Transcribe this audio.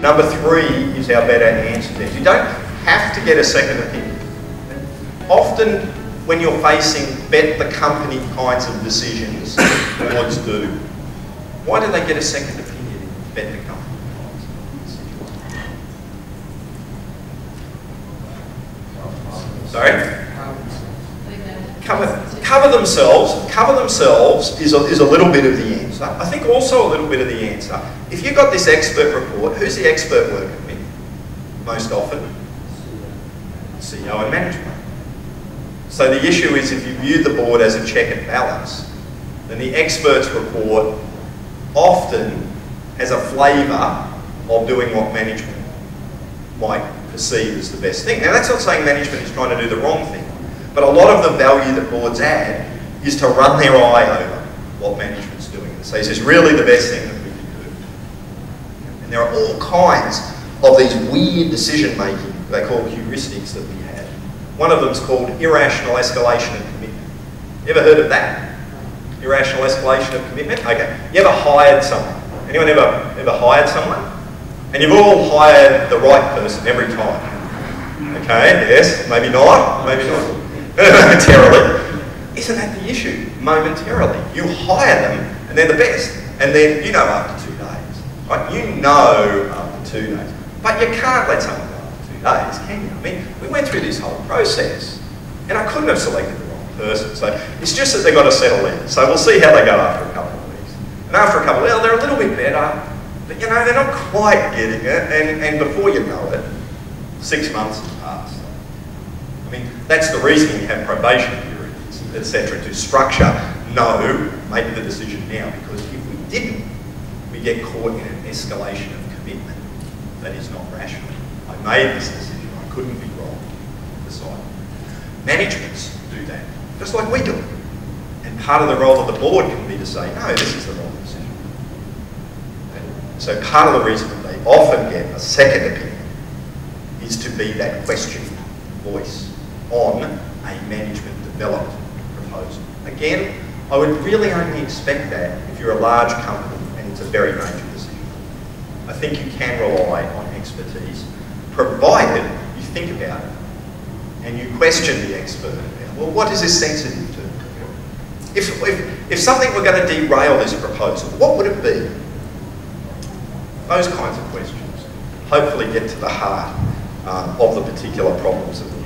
Number 3 is how better answer things. You don't have to get a second opinion. Often, when you're facing bet the company kinds of decisions, boards do. Why do they get a second opinion in bet the company kinds of decisions? Sorry? Cover themselves is a little bit of the answer. I think also a little bit of the answer. If you've got this expert report, who's the expert working with? Most often? CEO and management. So the issue is if you view the board as a check and balance, then the expert's report often has a flavour of doing what management might perceive as the best thing. Now that's not saying management is trying to do the wrong thing, but a lot of the value that boards add is to run their eye over what management's doing and say, is this really the best thing that we can do? And there are all kinds of these weird decision making they call heuristics that we had. One of them is called irrational escalation of commitment. You ever heard of that? Irrational escalation of commitment? Okay. You ever hired someone? Anyone ever hired someone? And you've all hired the right person every time. Okay, yes, maybe not, maybe not. Momentarily. Isn't that the issue? Momentarily. You hire them and they're the best. And then you know after 2 days. Right? You know after 2 days. But you can't let someone go after 2 days, can you? I mean, we went through this whole process and I couldn't have selected the wrong person. So it's just that they've got to settle in. So we'll see how they go after a couple of weeks. And after a couple of weeks, they're a little bit better, but you know, they're not quite getting it. And before you know it, 6 months has passed. I mean, that's the reason we have probation periods, etc., to structure, no, make the decision now, because if we didn't, we get caught in an escalation of commitment that is not rational. I made this decision, I couldn't be wrong. Decide. Managements do that, just like we do it. And part of the role of the board can be to say, no, this is the wrong decision. And so part of the reason that they often get a second opinion is to be that questioning voice on a management developed proposal. Again, I would really only expect that if you're a large company and it's a very major decision. I think you can rely on expertise, provided you think about it and you question the expert about, well, what is this sensitive to? If something were going to derail this proposal, what would it be? Those kinds of questions hopefully get to the heart of the particular problems that